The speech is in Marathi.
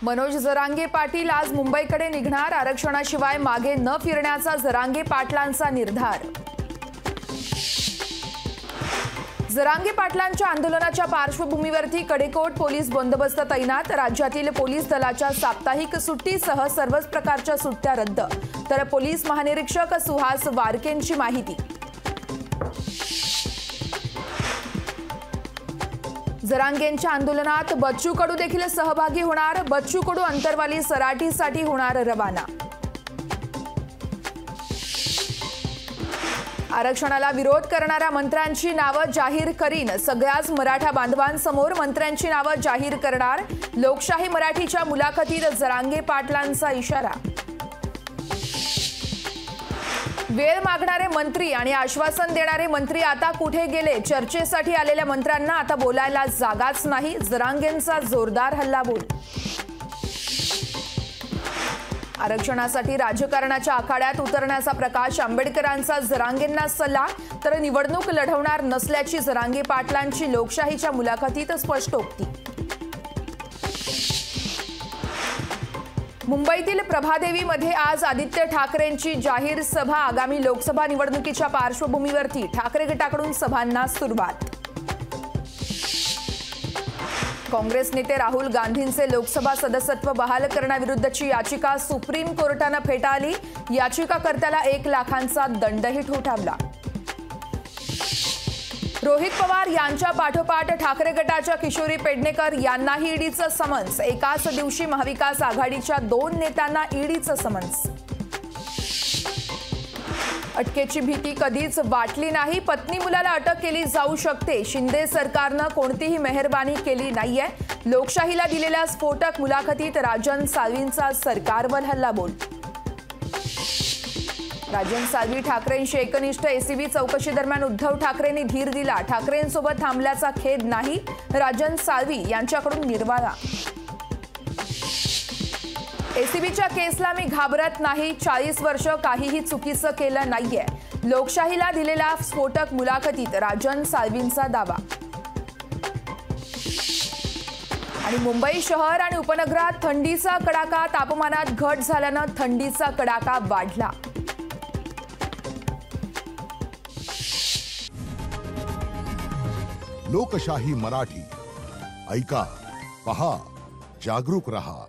मनोज जरांगे पाटील आज मुंबईकडे निघणार। आरक्षणाशिवाय मागे न फिरण्याचा जरांगे पाटलांचा निर्धार। जरांगे पाटलांच्या आंदोलनाच्या पार्श्वभूमीवरती कडेकोट पोलीस बंदोबस्त तैनात। राज्यातील पोलीस दलाच्या साप्ताहिक सुट्टीसह सर्वच प्रकारच्या सुट्ट्या रद्द। तर पोलीस महानिरीक्षक सुहास वारकेंची माहिती। जरांगेंच्या आंदोलनात बच्चू कडू देखील सहभागी होणार। बच्चू कडू अंतरवाली सराटीसाठी होणार रवाना। आरक्षणाला विरोध करणाऱ्या मंत्र्यांची नावं जाहीर करीन। सगळ्याच मराठा बांधवांसमोर मंत्र्यांची नावं जाहीर करणार। लोकशाही मराठीच्या मुलाखतीत जरांगे पाटलांचा इशारा। वेळ मागणारे मंत्री आणि आश्वासन देणारे मंत्री आता कुठे गेले? चर्चेसाठी आलेल्या मंत्र्यांना आता बोलायला जागाच नाही। जरांगेंचा जोरदार हल्लाबोल। आरक्षणासाठी राजकारणाच्या आखाड्यात उतरण्याचा प्रकाश आंबेडकरांचा जरांगेंना सल्ला। तर निवडणूक लढवणार नसल्याची जरांगे पाटलांची लोकशाहीच्या मुलाखतीत स्पष्टोक्ती। मुंबईतील प्रभादेवीमध्ये आज आदित्य ठाकरेंची जाहीर सभा। आगामी लोकसभा निवडणुकीच्या पार्श्वभूमीवरती ठाकरे गटाकडून सभांना सुरुवात। काँग्रेस नेते राहुल गांधींचे लोकसभा सदस्यत्व बहाल करण्याविरुद्धची याचिका सुप्रीम कोर्टाने फेटाळली। याचिकाकर्त्याला 1 लाखांचा दंडही ठोठावला। रोहित पवार यांच्या पाठोपाठ ठाकरे गटाच्या किशोरी पेडणेकर यांनाही ईडीचं समन्स। एकाच दिवशी महाविकास आघाडीच्या 2 नेत्यांना ईडीचं समन्स। अटकेची भीती कधीच वाटली नाही। पत्नी मुलाला अटक केली जाऊ शकते। शिंदे सरकारनं कोणतीही मेहरबानी केली नाहीये। लोकशाहीला दिलेल्या स्फोटक मुलाखतीत राजन साळवींचा सरकारवर हल्लाबोल। राजन साळवी ठाकरेंशी एकनिष्ठ। एसीबी चौकशी दरम्यान उद्धव ठाकरेंनी धीर दिला। ठाकरेंसोबत थांबल्याचा खेद नाही। राजन साळवी यांच्याकडून निर्वाळा। एसीबीच्या केसला मी घाबरत नाही। 40 वर्ष काहीही चुकीचं केलं नाहीये। लोकशाहीला दिलेल्या स्फोटक मुलाखतीत राजन साळवींचा दावा। आणि मुंबई शहर आणि उपनगरात थंडीचा कडाका। तापमानात घट झाल्यानं थंडीचा कडाका वाढला। लोकशाही मराठी ऐका, पहा, जागरूक रहा।